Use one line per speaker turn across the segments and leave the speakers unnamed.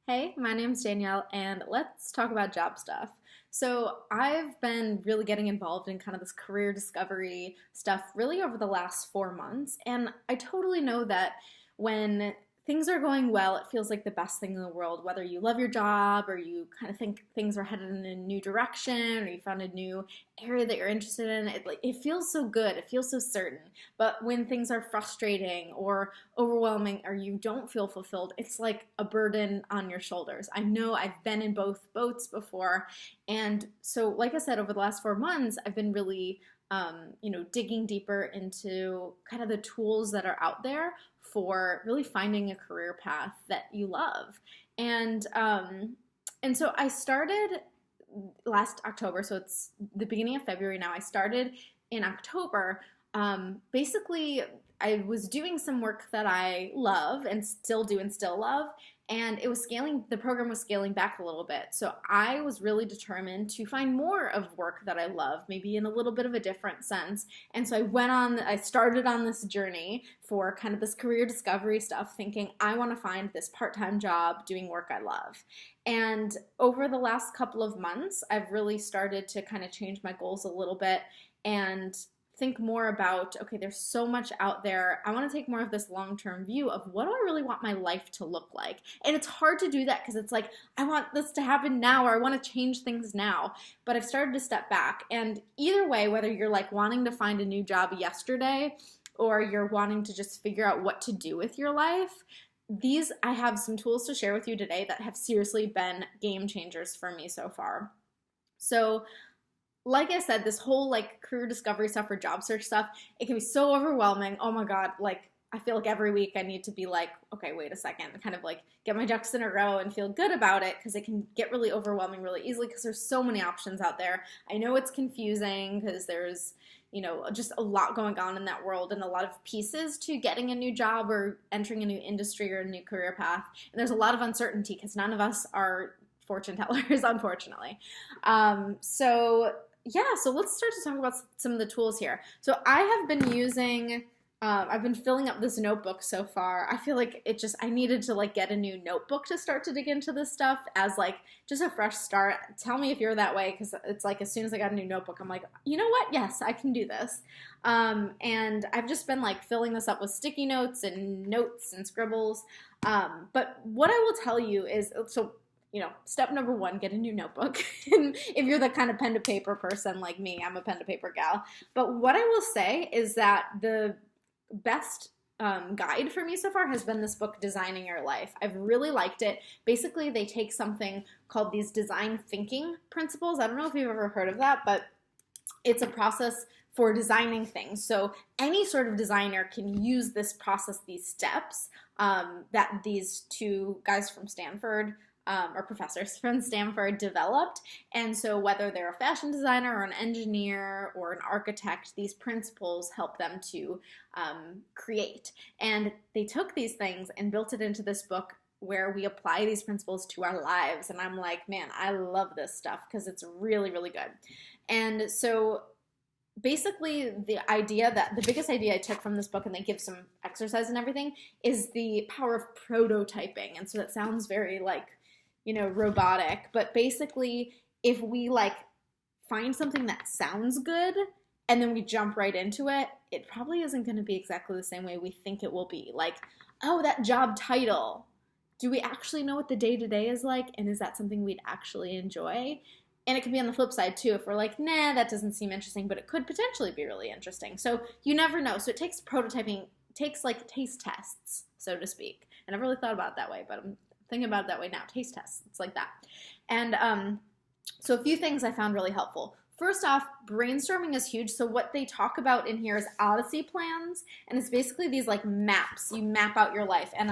Hey, my name's Danielle, and let's talk about job stuff. So, I've been really getting involved in kind of this career discovery stuff really over the last 4 months, and I totally know that when things are going well, it feels like the best thing in the world, whether you love your job or you kind of think things are headed in a new direction or you found a new area that you're interested in. It feels so good, it feels so certain. But when things are frustrating or overwhelming or you don't feel fulfilled, it's like a burden on your shoulders. I know I've been in both boats before. And so, like I said, over the last 4 months, I've been really, digging deeper into kind of the tools that are out there for really finding a career path that you love. And, um, and so I started last October, so it's the beginning of February now. I started in October. Basically, I was doing some work that I love and still do and still love, and the program was scaling back a little bit. So I was really determined to find more of work that I love, maybe in a little bit of a different sense. And so I started on this journey for kind of this career discovery stuff, thinking I want to find this part-time job doing work I love. And over the last couple of months, I've really started to kind of change my goals a little bit and think more about, okay, there's so much out there. I want to take more of this long-term view of what do I really want my life to look like? And it's hard to do that because it's like, I want this to happen now or I want to change things now. But I've started to step back. And either way, whether you're like wanting to find a new job yesterday or you're wanting to just figure out what to do with your life, I have some tools to share with you today that have seriously been game changers for me so far. So, like I said, this whole like career discovery stuff or job search stuff, it can be so overwhelming. Oh my God, like I feel like every week I need to be like, okay, wait a second, kind of like get my ducks in a row and feel good about it because it can get really overwhelming really easily because there's so many options out there. I know it's confusing because there's, just a lot going on in that world and a lot of pieces to getting a new job or entering a new industry or a new career path. And there's a lot of uncertainty because none of us are fortune tellers, unfortunately. So let's start to talk about some of the tools here. So I've been filling up this notebook so far. I feel like I needed to like get a new notebook to start to dig into this stuff as like just a fresh start. Tell me if you're that way because it's like as soon as I got a new notebook, I'm like, you know what? Yes, I can do this. And I've just been like filling this up with sticky notes and scribbles. But what I will tell you is, step number one, get a new notebook. And if you're the kind of pen to paper person like me, I'm a pen to paper gal. But what I will say is that the best guide for me so far has been this book, Designing Your Life. I've really liked it. Basically, they take something called these design thinking principles. I don't know if you've ever heard of that, but it's a process for designing things. So any sort of designer can use this process, these steps that these two guys from Stanford or professors from Stanford developed. And so whether they're a fashion designer or an engineer or an architect, these principles help them to create. And they took these things and built it into this book where we apply these principles to our lives. And I'm like, man, I love this stuff because it's really, really good. And so basically the biggest idea I took from this book, and they give some exercise and everything, is the power of prototyping. And so that sounds very like, robotic, but basically if we like find something that sounds good and then we jump right into it, it probably isn't going to be exactly the same way we think it will be. Like, oh, that job title. Do we actually know what the day-to-day is like? And is that something we'd actually enjoy? And it can be on the flip side too. If we're like, nah, that doesn't seem interesting, but it could potentially be really interesting. So you never know. So it takes prototyping, takes like taste tests, so to speak. I never really thought about it that way, but I'm thinking about it that way now. Taste tests, it's like that. And so a few things I found really helpful. First off, brainstorming is huge. So what they talk about in here is Odyssey plans, and it's basically these like maps. You map out your life, and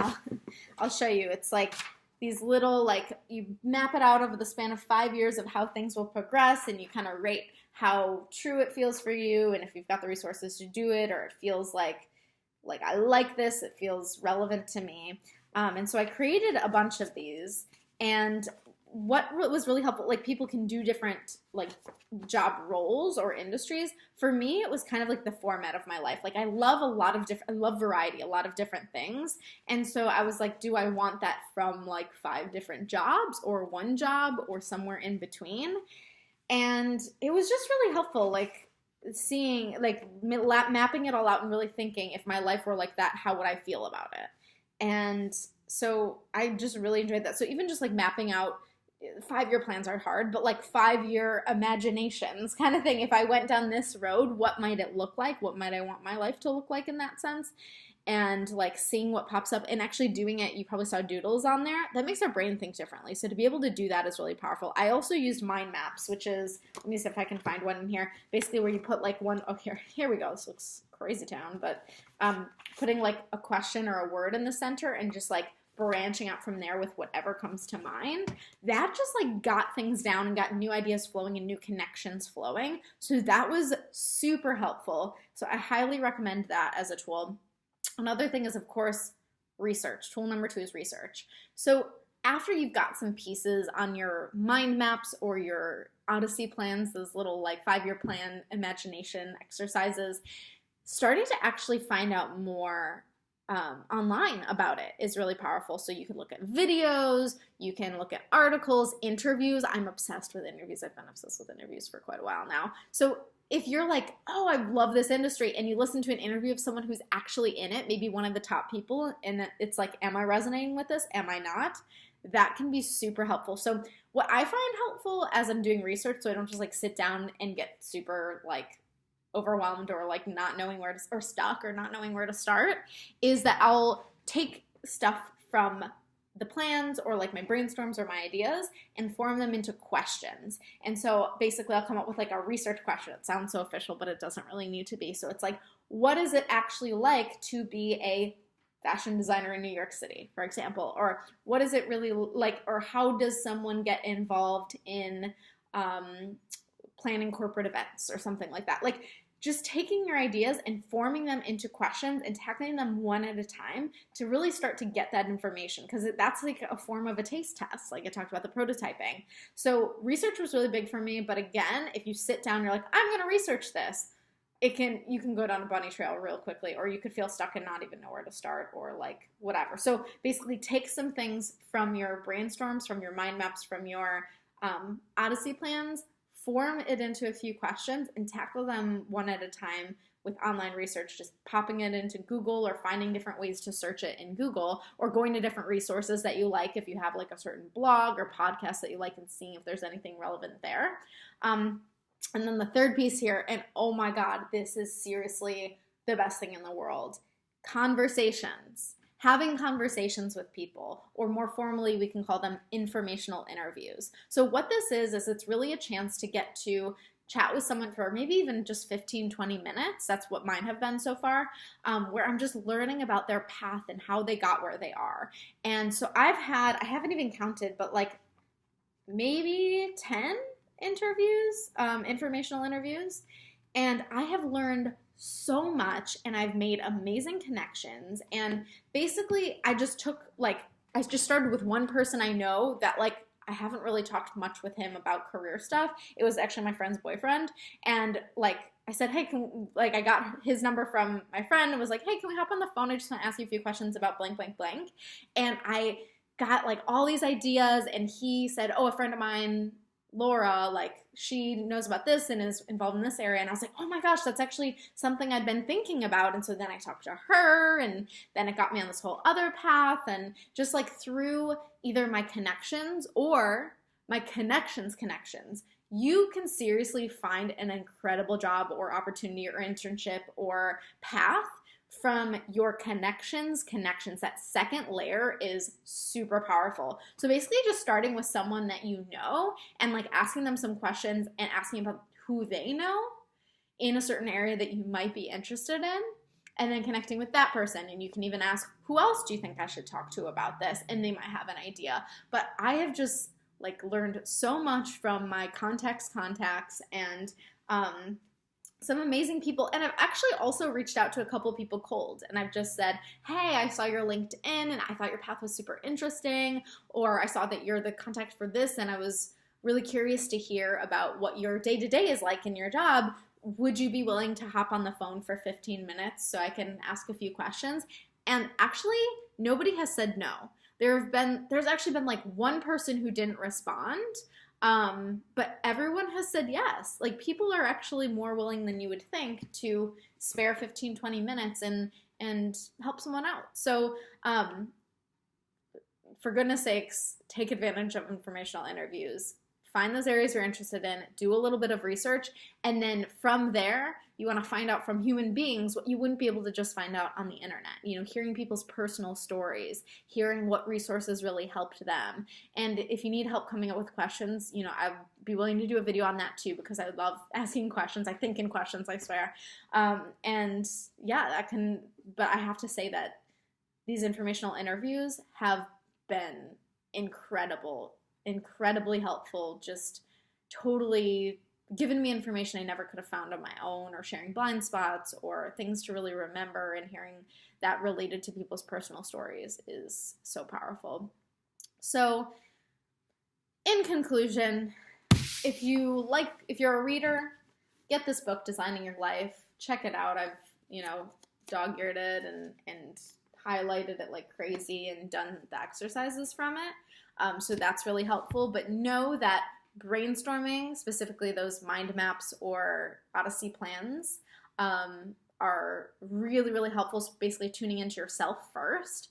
I'll show you. It's like these little, like, you map it out over the span of 5 years of how things will progress, and you kind of rate how true it feels for you, and if you've got the resources to do it, or it feels like I like this, it feels relevant to me. And so I created a bunch of these, and what was really helpful, like people can do different like job roles or industries. For me, it was kind of like the format of my life. Like I love I love variety, a lot of different things. And so I was like, do I want that from like 5 different jobs or one job or somewhere in between? And it was just really helpful, like seeing, like mapping it all out and really thinking, if my life were like that, how would I feel about it? And so I just really enjoyed that. So even just like mapping out 5-year plans are hard, but like 5-year imaginations kind of thing. If I went down this road, what might it look like? What might I want my life to look like in that sense? And like seeing what pops up and actually doing it. You probably saw doodles on there. That makes our brain think differently. So to be able to do that is really powerful. I also used mind maps, which is, let me see if I can find one in here, basically where you put like one, oh here we go. This looks crazy town, but putting like a question or a word in the center and just like branching out from there with whatever comes to mind. That just like got things down and got new ideas flowing and new connections flowing. So that was super helpful. So I highly recommend that as a tool. Another thing is, of course, research. Tool number 2 is research. So after you've got some pieces on your mind maps or your Odyssey plans, those little like 5-year plan imagination exercises, starting to actually find out more online about it is really powerful. So you can look at videos, you can look at articles, interviews. I'm obsessed with interviews. I've been obsessed with interviews for quite a while now. So if you're like, oh, I love this industry, and you listen to an interview of someone who's actually in it, maybe one of the top people, and it's like, am I resonating with this? Am I not? That can be super helpful. So what I find helpful as I'm doing research, so I don't just like sit down and get super like overwhelmed or like not knowing where to, or stuck or not knowing where to start, is that I'll take stuff from the plans or like my brainstorms or my ideas and form them into questions. And so basically I'll come up with like a research question. It sounds so official, but it doesn't really need to be. So it's like, what is it actually like to be a fashion designer in New York City, for example? Or what is it really like, or how does someone get involved in planning corporate events or something like that? Like just taking your ideas and forming them into questions and tackling them one at a time to really start to get that information, because that's like a form of a taste test, like I talked about the prototyping. So research was really big for me, but again, if you sit down, you're like, I'm going to research this, you can go down a bunny trail real quickly, or you could feel stuck and not even know where to start, or like whatever. So basically take some things from your brainstorms, from your mind maps, from your Odyssey plans, form it into a few questions and tackle them one at a time with online research, just popping it into Google or finding different ways to search it in Google, or going to different resources that you like if you have like a certain blog or podcast that you like, and seeing if there's anything relevant there. And then the third piece here, and oh my God, this is seriously the best thing in the world, conversations. Having conversations with people, or more formally, we can call them informational interviews. So what this is it's really a chance to get to chat with someone for maybe even just 15, 20 minutes. That's what mine have been so far, where I'm just learning about their path and how they got where they are. And so I haven't even counted, but like maybe 10 interviews, informational interviews. And I have learned so much, and I've made amazing connections. And basically I just started with one person I know that like I haven't really talked much with him about career stuff. It was actually my friend's boyfriend. And like I said, hey, I got his number from my friend and was like, hey, can we hop on the phone? I just want to ask you a few questions about blank, blank, blank. And I got like all these ideas, and he said, oh, a friend of mine, Laura, like she knows about this and is involved in this area. And I was like, oh my gosh, that's actually something I'd been thinking about. And so then I talked to her, and then it got me on this whole other path. And just like through either my connections or my connections, you can seriously find an incredible job or opportunity or internship or path from your connections. That second layer is super powerful. So basically just starting with someone that you know and like asking them some questions and asking about who they know in a certain area that you might be interested in, and then connecting with that person. And you can even ask, who else do you think I should talk to about this? And they might have an idea. But I have just like learned so much from my contacts and some amazing people. And I've actually also reached out to a couple people cold, and I've just said, hey, I saw your LinkedIn and I thought your path was super interesting, or I saw that you're the contact for this and I was really curious to hear about what your day-to-day is like in your job. Would you be willing to hop on the phone for 15 minutes so I can ask a few questions? And actually, nobody has said no. There's actually been like one person who didn't respond, but everyone has said yes. Like, people are actually more willing than you would think to spare 15, 20 minutes and help someone out. So, for goodness sakes, take advantage of informational interviews. Find those areas you're interested in, do a little bit of research, and then from there, you want to find out from human beings what you wouldn't be able to just find out on the internet. You know, hearing people's personal stories, hearing what resources really helped them. And if you need help coming up with questions, you know, I'd be willing to do a video on that too, because I love asking questions. I think in questions, I swear. And yeah, but I have to say that these informational interviews have been incredibly helpful, just totally given me information I never could have found on my own, or sharing blind spots or things to really remember, and hearing that related to people's personal stories is so powerful. So in conclusion, if you're a reader, get this book, Designing Your Life. Check it out. I've, dog-eared it and highlighted it like crazy and done the exercises from it. So that's really helpful. But know that brainstorming, specifically those mind maps or Odyssey plans, are really, really helpful. So basically tuning into yourself first,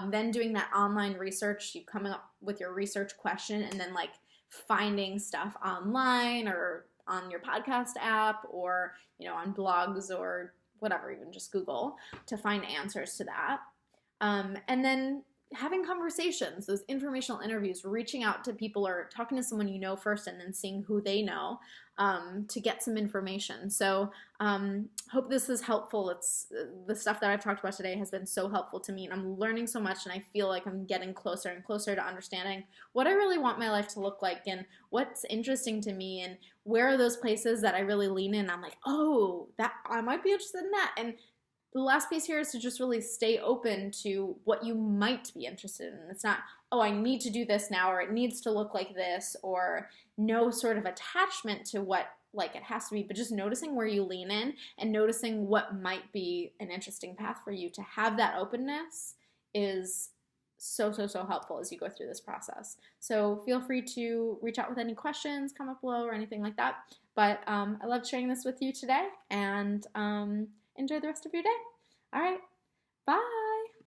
then doing that online research, you coming up with your research question, and then like finding stuff online or on your podcast app, or, on blogs or whatever, even just Google, to find answers to that. And then having conversations, those informational interviews, reaching out to people or talking to someone you know first, and then seeing who they know, to get some information. So hope this is helpful. It's the stuff that I've talked about today has been so helpful to me, and I'm learning so much, and I feel like I'm getting closer and closer to understanding what I really want my life to look like, and what's interesting to me, and where are those places that I really lean in. I'm like, oh, that I might be interested in that. And the last piece here is to just really stay open to what you might be interested in. It's not, oh, I need to do this now, or it needs to look like this, or no sort of attachment to what like it has to be, but just noticing where you lean in and noticing what might be an interesting path for you. To have that openness is so helpful as you go through this process. So feel free to reach out with any questions, comment below, or anything like that. But I loved sharing this with you today, and enjoy the rest of your day. All right, bye.